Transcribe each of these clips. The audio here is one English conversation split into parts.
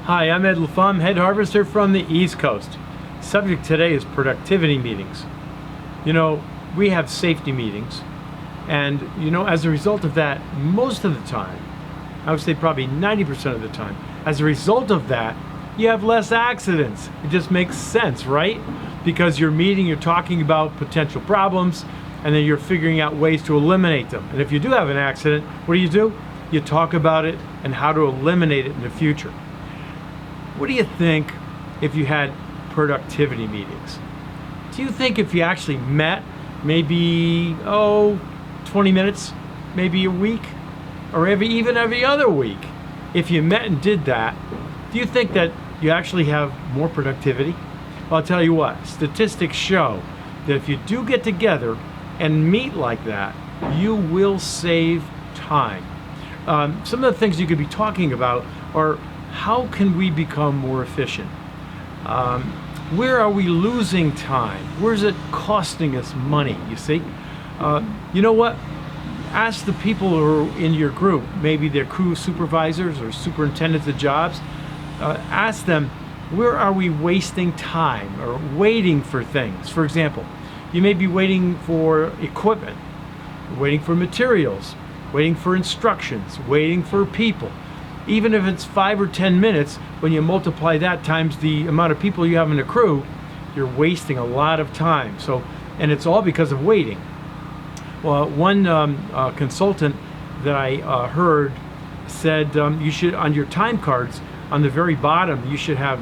Hi, I'm Ed LaFlamme, head harvester from the East Coast. Subject today is productivity meetings. You know, we have safety meetings, and as a result of that, most of the time, I would say probably 90% of the time, as a result of that, you have less accidents. It just makes sense, right? Because you're meeting, you're talking about potential problems, and then you're figuring out ways to eliminate them. And if you do have an accident, what do? You talk about it and how to eliminate it in the future. What do you think if you had productivity meetings? Do you think if you actually met maybe 20 minutes, maybe a week, or even every other week, if you met and did that, do you think that you actually have more productivity? Well, I'll tell you what, statistics show that if you do get together and meet like that, you will save time. Some of the things you could be talking about are how can we become more efficient? Where are we losing time? Where's it costing us money, you see? You know what? Ask the people who are in your group, maybe they're crew supervisors or superintendents of jobs, ask them, where are we wasting time or waiting for things? For example, you may be waiting for equipment, waiting for materials, waiting for instructions, waiting for people. Even if it's 5 or 10 minutes, when you multiply that times the amount of people you have in the crew, you're wasting a lot of time. And it's all because of waiting. Well, one consultant that I heard said you should, on your time cards, on the very bottom, you should have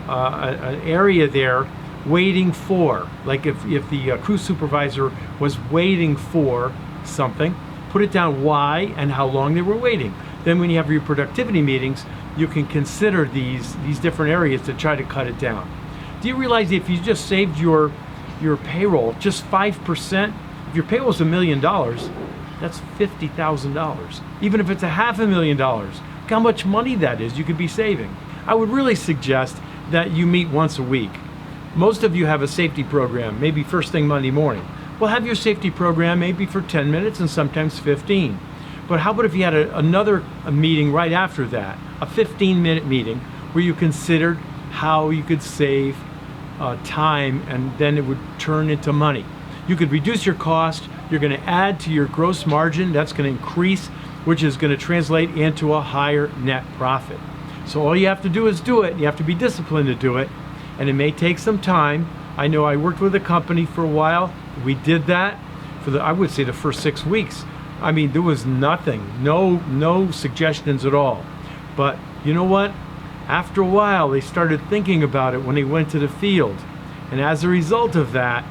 an area there waiting for. Like if the crew supervisor was waiting for something, put it down why and how long they were waiting. Then when you have your productivity meetings, you can consider these different areas to try to cut it down. Do you realize if you just saved your payroll just 5%, if your payroll is $1 million, that's $50,000. Even if it's $500,000, look how much money that is you could be saving. I would really suggest that you meet once a week. Most of you have a safety program, maybe first thing Monday morning. Well, have your safety program maybe for 10 minutes and sometimes 15. But how about if you had another meeting right after that, a 15-minute meeting where you considered how you could save time, and then it would turn into money. You could reduce your cost, you're going to add to your gross margin, that's going to increase, which is going to translate into a higher net profit. So all you have to do is do it. You have to be disciplined to do it, and it may take some time. I know I worked with a company for a while. We did that for I would say the first 6 weeks. I mean, there was nothing, no suggestions at all. But you know what? After a while, they started thinking about it when they went to the field. And as a result of that,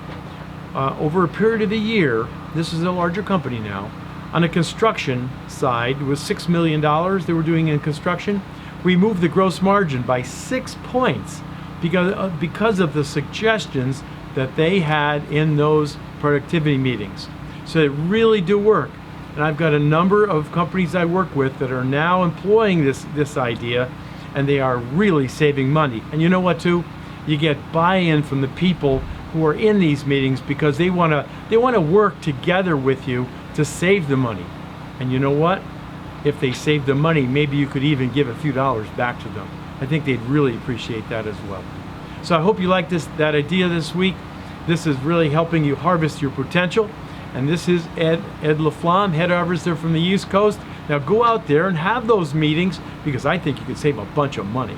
over a period of a year, this is a larger company now, on the construction side, it was $6 million they were doing in construction. We moved the gross margin by 6 points because of the suggestions that they had in those productivity meetings. So they really do work. And I've got a number of companies I work with that are now employing this idea, and they are really saving money. And you know what too? You get buy-in from the people who are in these meetings because they want to work together with you to save the money. And you know what? If they save the money, maybe you could even give a few dollars back to them. I think they'd really appreciate that as well. So I hope you like that idea this week. This is really helping you harvest your potential. And this is Ed LaFlamme, head harvester from the East Coast. Now go out there and have those meetings because I think you could save a bunch of money.